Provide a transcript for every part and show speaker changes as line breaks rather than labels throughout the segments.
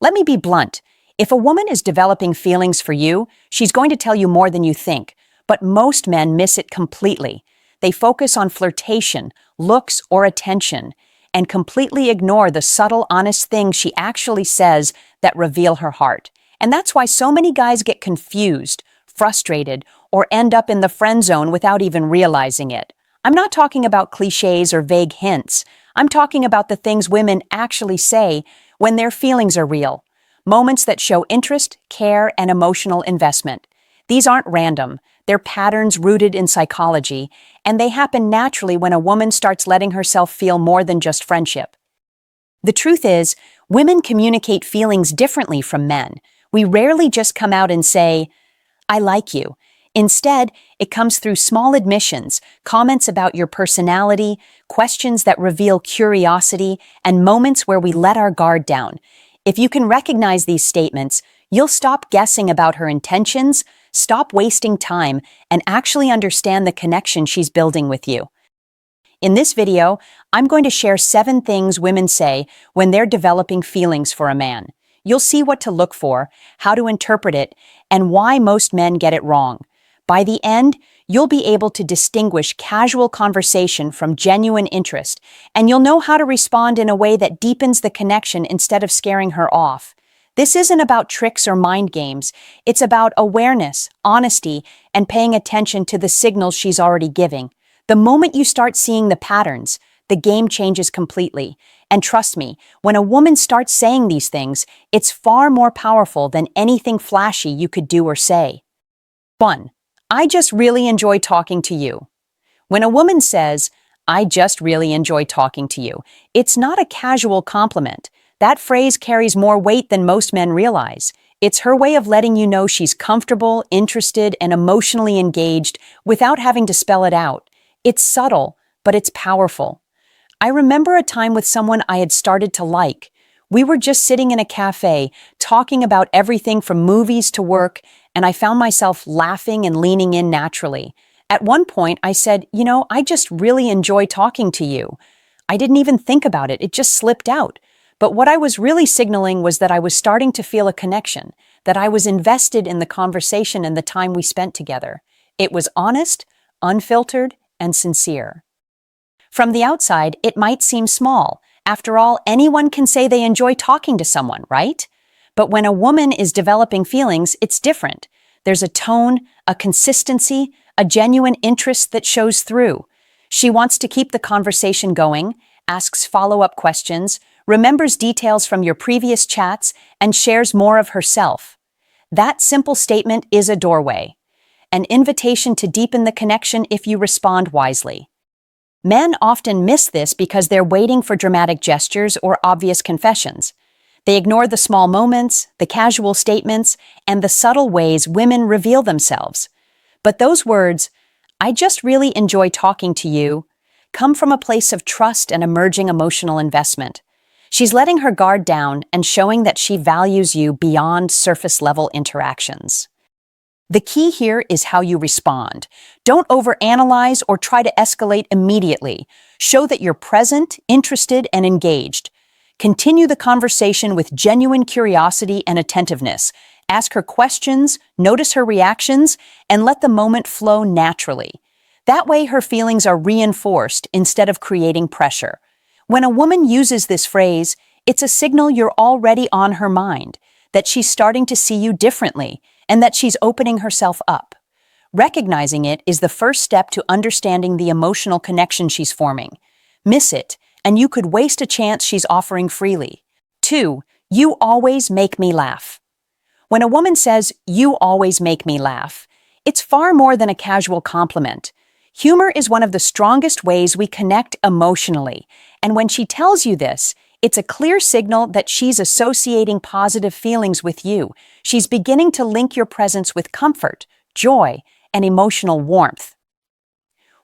Let me be blunt. If a woman is developing feelings for you, she's going to tell you more than you think. But most men miss it completely. They focus on flirtation, looks, or attention, and completely ignore the subtle, honest things she actually says that reveal her heart. And that's why so many guys get confused, frustrated, or end up in the friend zone without even realizing it. I'm not talking about clichés or vague hints. I'm talking about the things women actually say when their feelings are real. Moments that show interest, care, and emotional investment. These aren't random. They're patterns rooted in psychology, and they happen naturally when a woman starts letting herself feel more than just friendship. The truth is, women communicate feelings differently from men. We rarely just come out and say, "I like you." Instead, it comes through small admissions, comments about your personality, questions that reveal curiosity, and moments where we let our guard down. If you can recognize these statements, you'll stop guessing about her intentions, stop wasting time, and actually understand the connection she's building with you. In this video, I'm going to share 7 things women say when they're developing feelings for a man. You'll see what to look for, how to interpret it, and why most men get it wrong. By the end, you'll be able to distinguish casual conversation from genuine interest, and you'll know how to respond in a way that deepens the connection instead of scaring her off. This isn't about tricks or mind games. It's about awareness, honesty, and paying attention to the signals she's already giving. The moment you start seeing the patterns, the game changes completely. And trust me, when a woman starts saying these things, it's far more powerful than anything flashy you could do or say. 1. I just really enjoy talking to you. When a woman says, "I just really enjoy talking to you," it's not a casual compliment. That phrase carries more weight than most men realize. It's her way of letting you know she's comfortable, interested, and emotionally engaged without having to spell it out. It's subtle, but it's powerful. I remember a time with someone I had started to like. We were just sitting in a cafe, talking about everything from movies to work, and I found myself laughing and leaning in naturally. At one point, I said, "I just really enjoy talking to you." I didn't even think about it. It just slipped out. But what I was really signaling was that I was starting to feel a connection, that I was invested in the conversation and the time we spent together. It was honest, unfiltered, and sincere. From the outside, it might seem small. After all, anyone can say they enjoy talking to someone, right? But when a woman is developing feelings, it's different. There's a tone, a consistency, a genuine interest that shows through. She wants to keep the conversation going, asks follow-up questions, remembers details from your previous chats, and shares more of herself. That simple statement is a doorway, an invitation to deepen the connection if you respond wisely. Men often miss this because they're waiting for dramatic gestures or obvious confessions. They ignore the small moments, the casual statements, and the subtle ways women reveal themselves. But those words, "I just really enjoy talking to you," come from a place of trust and emerging emotional investment. She's letting her guard down and showing that she values you beyond surface-level interactions. The key here is how you respond. Don't overanalyze or try to escalate immediately. Show that you're present, interested, and engaged. Continue the conversation with genuine curiosity and attentiveness. Ask her questions, notice her reactions, and let the moment flow naturally. That way, her feelings are reinforced instead of creating pressure. When a woman uses this phrase, it's a signal you're already on her mind, that she's starting to see you differently, and that she's opening herself up. Recognizing it is the first step to understanding the emotional connection she's forming. Miss it, and you could waste a chance she's offering freely. 2. You always make me laugh. When a woman says, "You always make me laugh," it's far more than a casual compliment. Humor is one of the strongest ways we connect emotionally, and when she tells you this, it's a clear signal that she's associating positive feelings with you. She's beginning to link your presence with comfort, joy, and emotional warmth.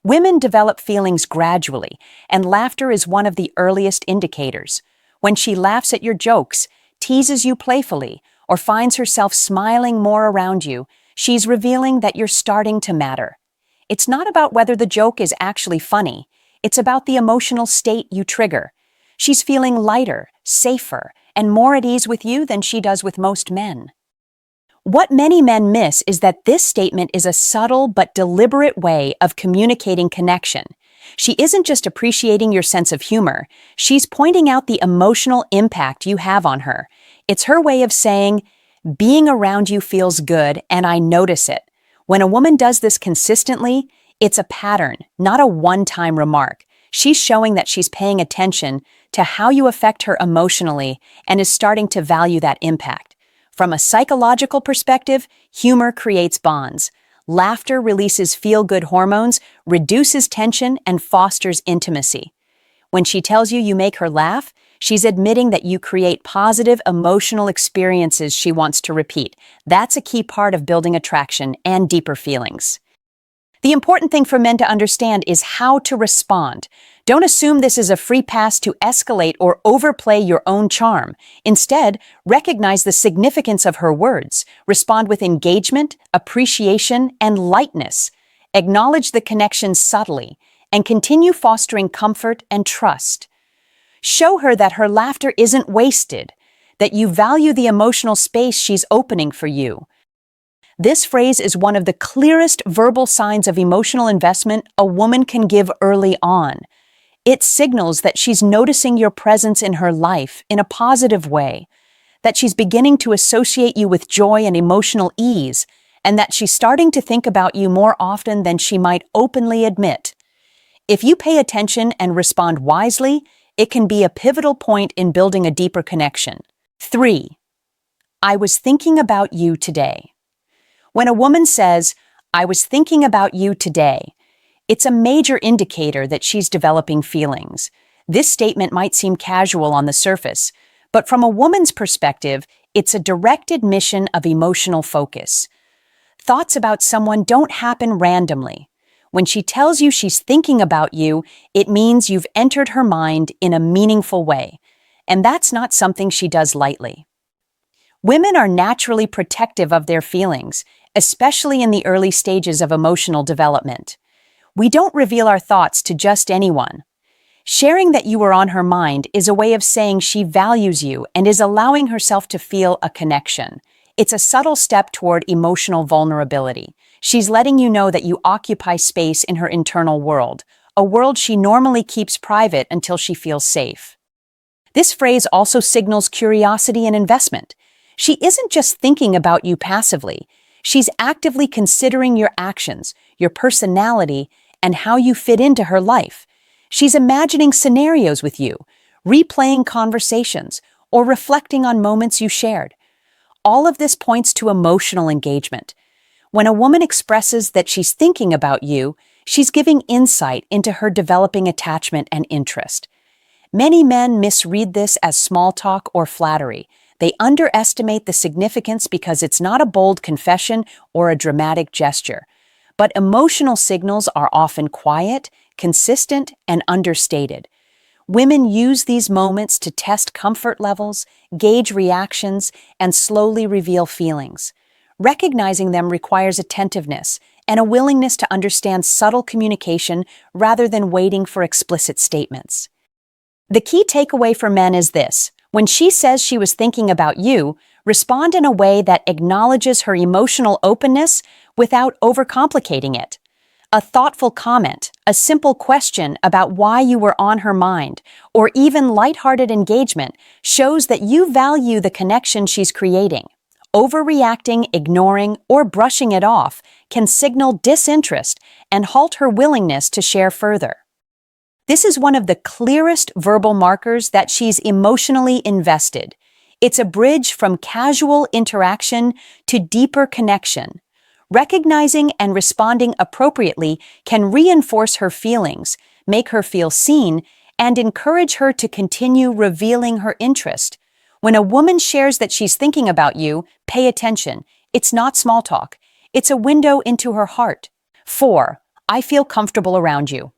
Women develop feelings gradually, and laughter is one of the earliest indicators. When she laughs at your jokes, teases you playfully, or finds herself smiling more around you, she's revealing that you're starting to matter. It's not about whether the joke is actually funny. It's about the emotional state you trigger. She's feeling lighter, safer, and more at ease with you than she does with most men. What many men miss is that this statement is a subtle but deliberate way of communicating connection. She isn't just appreciating your sense of humor, she's pointing out the emotional impact you have on her. It's her way of saying, being around you feels good and I notice it. When a woman does this consistently, it's a pattern, not a one-time remark. She's showing that she's paying attention to how you affect her emotionally and is starting to value that impact. From a psychological perspective, humor creates bonds. Laughter releases feel-good hormones, reduces tension, and fosters intimacy. When she tells you you make her laugh, she's admitting that you create positive emotional experiences she wants to repeat. That's a key part of building attraction and deeper feelings. The important thing for men to understand is how to respond. Don't assume this is a free pass to escalate or overplay your own charm. Instead, recognize the significance of her words. Respond with engagement, appreciation, and lightness. Acknowledge the connection subtly, and continue fostering comfort and trust. Show her that her laughter isn't wasted, that you value the emotional space she's opening for you. This phrase is one of the clearest verbal signs of emotional investment a woman can give early on. It signals that she's noticing your presence in her life in a positive way, that she's beginning to associate you with joy and emotional ease, and that she's starting to think about you more often than she might openly admit. If you pay attention and respond wisely, it can be a pivotal point in building a deeper connection. 3. I was thinking about you today. When a woman says, I was thinking about you today, it's a major indicator that she's developing feelings. This statement might seem casual on the surface, but from a woman's perspective, it's a direct admission of emotional focus. Thoughts about someone don't happen randomly. When she tells you she's thinking about you, it means you've entered her mind in a meaningful way, and that's not something she does lightly. Women are naturally protective of their feelings, especially in the early stages of emotional development. We don't reveal our thoughts to just anyone. Sharing that you are on her mind is a way of saying she values you and is allowing herself to feel a connection. It's a subtle step toward emotional vulnerability. She's letting you know that you occupy space in her internal world, a world she normally keeps private until she feels safe. This phrase also signals curiosity and investment. She isn't just thinking about you passively. She's actively considering your actions, your personality, and how you fit into her life. She's imagining scenarios with you, replaying conversations, or reflecting on moments you shared. All of this points to emotional engagement. When a woman expresses that she's thinking about you, she's giving insight into her developing attachment and interest. Many men misread this as small talk or flattery. They underestimate the significance because it's not a bold confession or a dramatic gesture. But emotional signals are often quiet, consistent, and understated. Women use these moments to test comfort levels, gauge reactions, and slowly reveal feelings. Recognizing them requires attentiveness and a willingness to understand subtle communication rather than waiting for explicit statements. The key takeaway for men is this: when she says she was thinking about you, respond in a way that acknowledges her emotional openness without overcomplicating it. A thoughtful comment, a simple question about why you were on her mind, or even lighthearted engagement shows that you value the connection she's creating. Overreacting, ignoring, or brushing it off can signal disinterest and halt her willingness to share further. This is one of the clearest verbal markers that she's emotionally invested. It's a bridge from casual interaction to deeper connection. Recognizing and responding appropriately can reinforce her feelings, make her feel seen, and encourage her to continue revealing her interest. When a woman shares that she's thinking about you, pay attention. It's not small talk. It's a window into her heart. 4. I feel comfortable around you.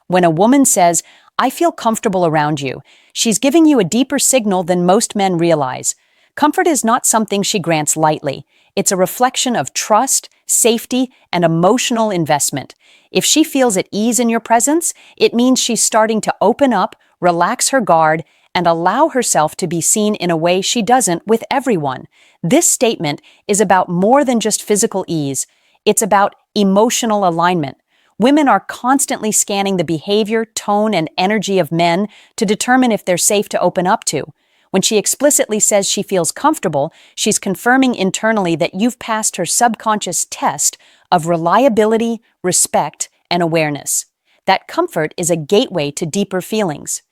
When a woman says, I feel comfortable around you, she's giving you a deeper signal than most men realize. Comfort is not something she grants lightly. It's a reflection of trust, safety, and emotional investment. If she feels at ease in your presence, it means she's starting to open up, relax her guard, and allow herself to be seen in a way she doesn't with everyone. This statement is about more than just physical ease. It's about emotional alignment. Women are constantly scanning the behavior, tone, and energy of men to determine if they're safe to open up to. When she explicitly says she feels comfortable, she's confirming internally that you've passed her subconscious test of reliability, respect, and awareness. That comfort is a gateway to deeper feelings.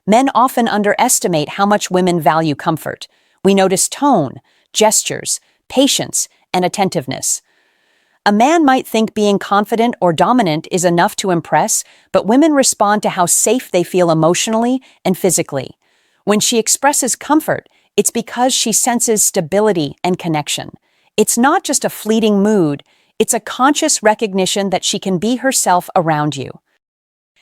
Men often underestimate how much women value comfort. We notice tone, gestures, patience, and attentiveness. A man might think being confident or dominant is enough to impress, but women respond to how safe they feel emotionally and physically. When she expresses comfort, it's because she senses stability and connection. It's not just a fleeting mood, it's a conscious recognition that she can be herself around you.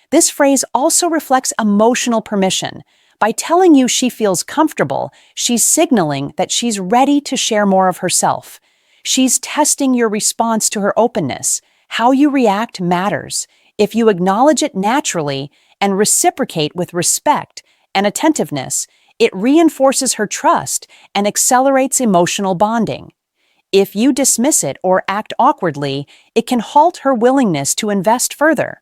This phrase also reflects emotional permission. By telling you she feels comfortable, she's signaling that she's ready to share more of herself. She's testing your response to her openness. How you react matters. If you acknowledge it naturally and reciprocate with respect and attentiveness, it reinforces her trust and accelerates emotional bonding. If you dismiss it or act awkwardly, it can halt her willingness to invest further.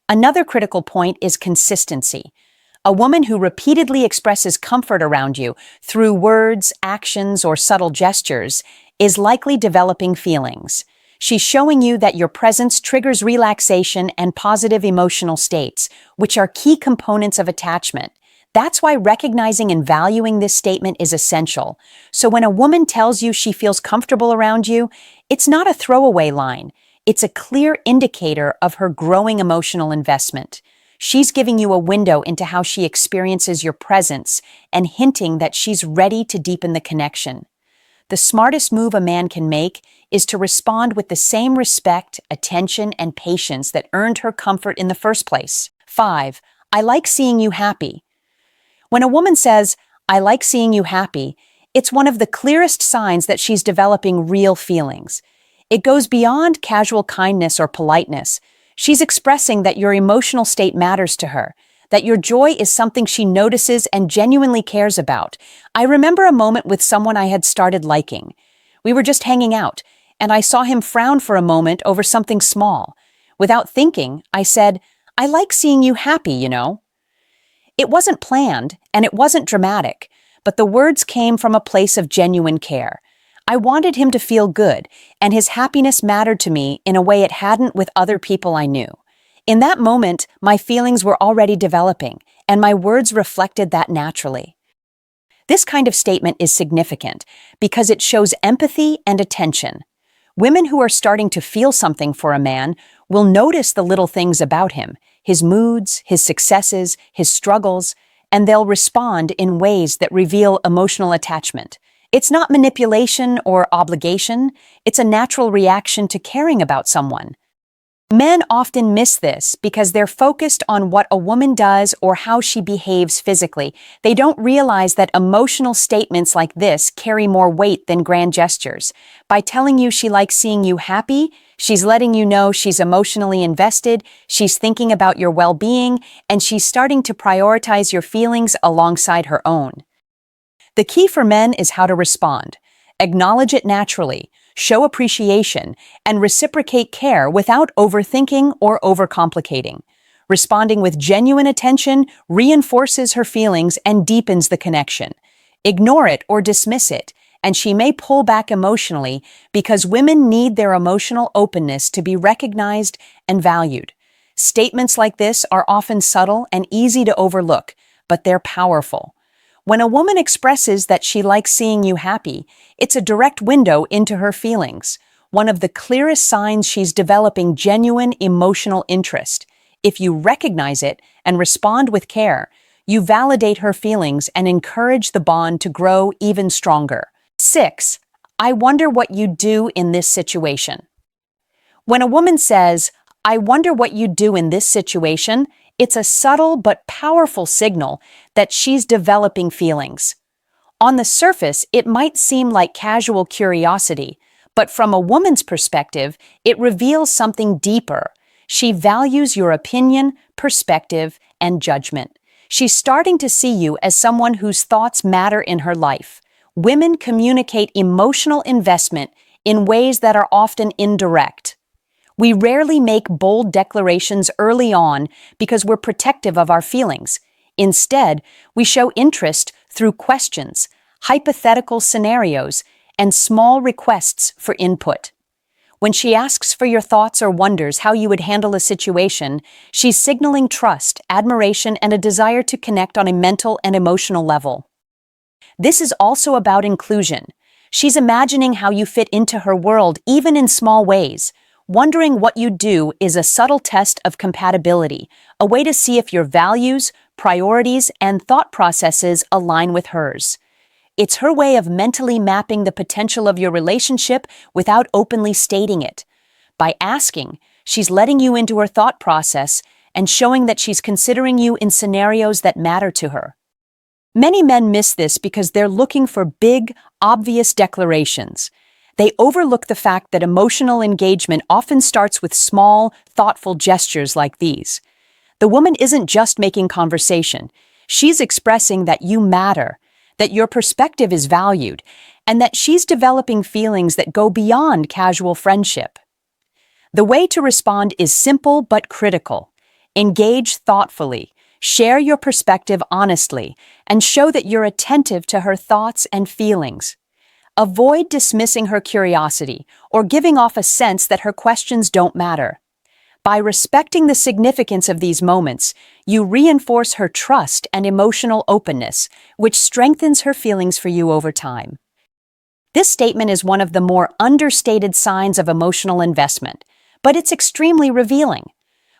Another critical point is consistency. A woman who repeatedly expresses comfort around you through words, actions, or subtle gestures is likely developing feelings. She's showing you that your presence triggers relaxation and positive emotional states, which are key components of attachment. That's why recognizing and valuing this statement is essential. So when a woman tells you she feels comfortable around you, it's not a throwaway line. It's a clear indicator of her growing emotional investment. She's giving you a window into how she experiences your presence and hinting that she's ready to deepen the connection. The smartest move a man can make is to respond with the same respect, attention, and patience that earned her comfort in the first place. 5. I like seeing you happy. When a woman says, I like seeing you happy, it's one of the clearest signs that she's developing real feelings. It goes beyond casual kindness or politeness. She's expressing that your emotional state matters to her, that your joy is something she notices and genuinely cares about. I remember a moment with someone I had started liking. We were just hanging out, and I saw him frown for a moment over something small. Without thinking, I said, I like seeing you happy, you know. It wasn't planned, and it wasn't dramatic, but the words came from a place of genuine care. I wanted him to feel good, and his happiness mattered to me in a way it hadn't with other people I knew. In that moment, my feelings were already developing, and my words reflected that naturally. This kind of statement is significant because it shows empathy and attention. Women who are starting to feel something for a man will notice the little things about him, his moods, his successes, his struggles, and they'll respond in ways that reveal emotional attachment. It's not manipulation or obligation, it's a natural reaction to caring about someone. Men often miss this because they're focused on what a woman does or how she behaves physically. They don't realize that emotional statements like this carry more weight than grand gestures. By telling you she likes seeing you happy, she's letting you know she's emotionally invested, she's thinking about your well-being, and she's starting to prioritize your feelings alongside her own. The key for men is how to respond. Acknowledge it naturally, show appreciation, and reciprocate care without overthinking or overcomplicating. Responding with genuine attention reinforces her feelings and deepens the connection. Ignore it or dismiss it, and she may pull back emotionally because women need their emotional openness to be recognized and valued. Statements like this are often subtle and easy to overlook, but they're powerful. When a woman expresses that she likes seeing you happy, it's a direct window into her feelings, one of the clearest signs she's developing genuine emotional interest. If you recognize it and respond with care, you validate her feelings and encourage the bond to grow even stronger. 6. I wonder what you'd do in this situation. When a woman says, I wonder what you'd do in this situation, it's a subtle but powerful signal that she's developing feelings. On the surface, it might seem like casual curiosity, but from a woman's perspective, it reveals something deeper. She values your opinion, perspective, and judgment. She's starting to see you as someone whose thoughts matter in her life. Women communicate emotional investment in ways that are often indirect. We rarely make bold declarations early on because we're protective of our feelings. Instead, we show interest through questions, hypothetical scenarios, and small requests for input. When she asks for your thoughts or wonders how you would handle a situation, she's signaling trust, admiration, and a desire to connect on a mental and emotional level. This is also about inclusion. She's imagining how you fit into her world, even in small ways. Wondering what you do is a subtle test of compatibility, a way to see if your values, priorities, and thought processes align with hers. It's her way of mentally mapping the potential of your relationship without openly stating it. By asking, she's letting you into her thought process and showing that she's considering you in scenarios that matter to her. Many men miss this because they're looking for big, obvious declarations. They overlook the fact that emotional engagement often starts with small, thoughtful gestures like these. The woman isn't just making conversation. She's expressing that you matter, that your perspective is valued, and that she's developing feelings that go beyond casual friendship. The way to respond is simple but critical. Engage thoughtfully, share your perspective honestly, and show that you're attentive to her thoughts and feelings. Avoid dismissing her curiosity or giving off a sense that her questions don't matter. By respecting the significance of these moments, you reinforce her trust and emotional openness, which strengthens her feelings for you over time. This statement is one of the more understated signs of emotional investment, but it's extremely revealing.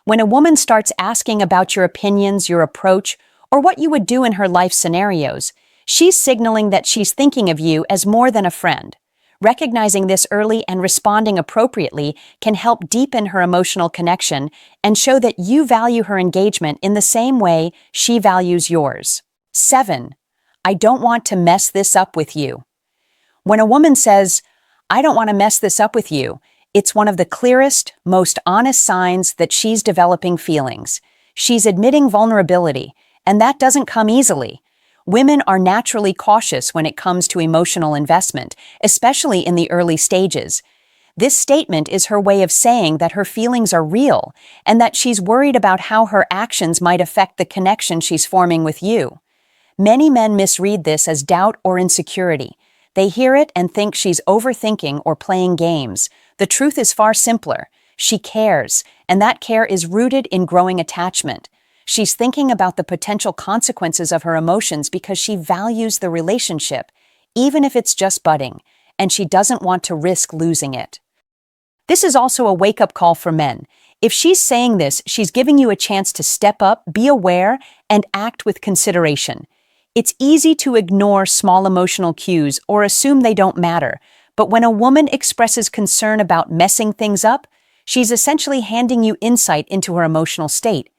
When a woman starts asking about your opinions, your approach, or what you would do in her life scenarios, she's signaling that she's thinking of you as more than a friend. Recognizing this early and responding appropriately can help deepen her emotional connection and show that you value her engagement in the same way she values yours. 7. I don't want to mess this up with you. When a woman says, "I don't want to mess this up with you," it's one of the clearest, most honest signs that she's developing feelings. She's admitting vulnerability, and that doesn't come easily. Women are naturally cautious when it comes to emotional investment, especially in the early stages. This statement is her way of saying that her feelings are real and that she's worried about how her actions might affect the connection she's forming with you. Many men misread this as doubt or insecurity. They hear it and think she's overthinking or playing games. The truth is far simpler. She cares, and that care is rooted in growing attachment. She's thinking about the potential consequences of her emotions because she values the relationship, even if it's just budding, and she doesn't want to risk losing it. This is also a wake-up call for men. If she's saying this, she's giving you a chance to step up, be aware, and act with consideration. It's easy to ignore small emotional cues or assume they don't matter, but when a woman expresses concern about messing things up, she's essentially handing you insight into her emotional state.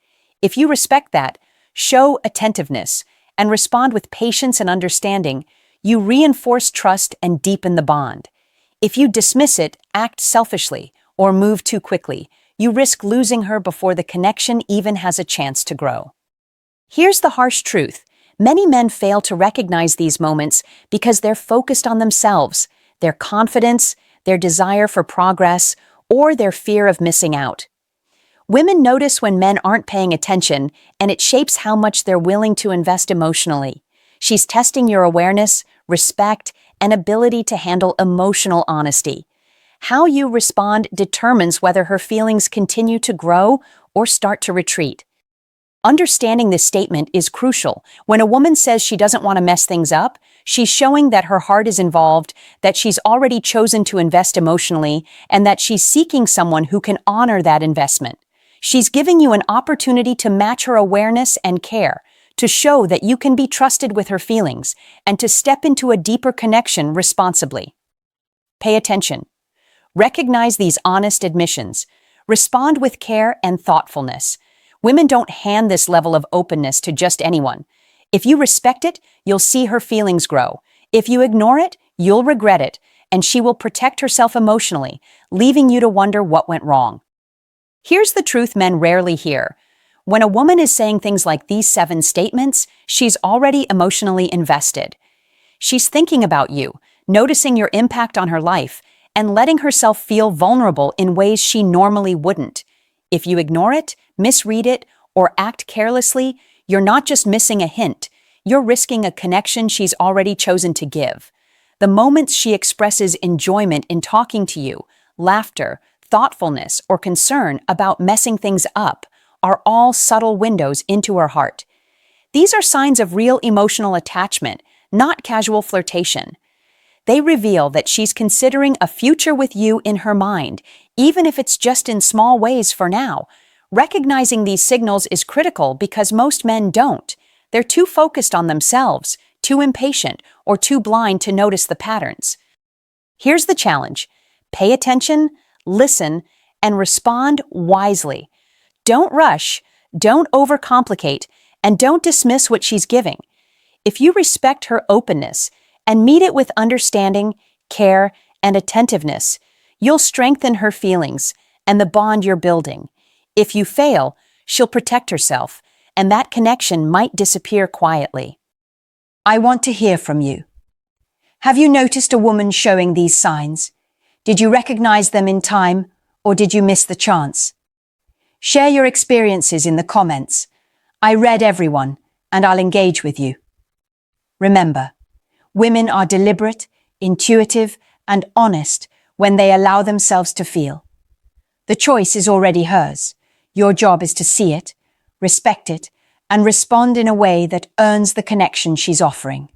If you respect that, show attentiveness, and respond with patience and understanding, you reinforce trust and deepen the bond. If you dismiss it, act selfishly, or move too quickly, you risk losing her before the connection even has a chance to grow. Here's the harsh truth. Many men fail to recognize these moments because they're focused on themselves, their confidence, their desire for progress, or their fear of missing out. Women notice when men aren't paying attention, and it shapes how much they're willing to invest emotionally. She's testing your awareness, respect, and ability to handle emotional honesty. How you respond determines whether her feelings continue to grow or start to retreat. Understanding this statement is crucial. When a woman says she doesn't want to mess things up, she's showing that her heart is involved, that she's already chosen to invest emotionally, and that she's seeking someone who can honor that investment. She's giving you an opportunity to match her awareness and care, to show that you can be trusted with her feelings, and to step into a deeper connection responsibly. Pay attention. Recognize these honest admissions. Respond with care and thoughtfulness. Women don't hand this level of openness to just anyone. If you respect it, you'll see her feelings grow. If you ignore it, you'll regret it, and she will protect herself emotionally, leaving you to wonder what went wrong. Here's the truth men rarely hear. When a woman is saying things like these 7 statements, she's already emotionally invested. She's thinking about you, noticing your impact on her life, and letting herself feel vulnerable in ways she normally wouldn't. If you ignore it, misread it, or act carelessly, you're not just missing a hint, you're risking a connection she's already chosen to give. The moments she expresses enjoyment in talking to you, laughter, thoughtfulness, or concern about messing things up, are all subtle windows into her heart. These are signs of real emotional attachment, not casual flirtation. They reveal that she's considering a future with you in her mind, even if it's just in small ways for now. Recognizing these signals is critical because most men don't. They're too focused on themselves, too impatient, or too blind to notice the patterns. Here's the challenge. Pay attention, listen, and respond wisely. Don't rush, don't overcomplicate, and don't dismiss what she's giving. If you respect her openness and meet it with understanding, care, and attentiveness, you'll strengthen her feelings and the bond you're building. If you fail, she'll protect herself, and that connection might disappear quietly. I want to hear from you. Have you noticed a woman showing these signs? Did you recognize them in time, or did you miss the chance? Share your experiences in the comments. I read everyone, and I'll engage with you. Remember, women are deliberate, intuitive, and honest when they allow themselves to feel. The choice is already hers. Your job is to see it, respect it, and respond in a way that earns the connection she's offering.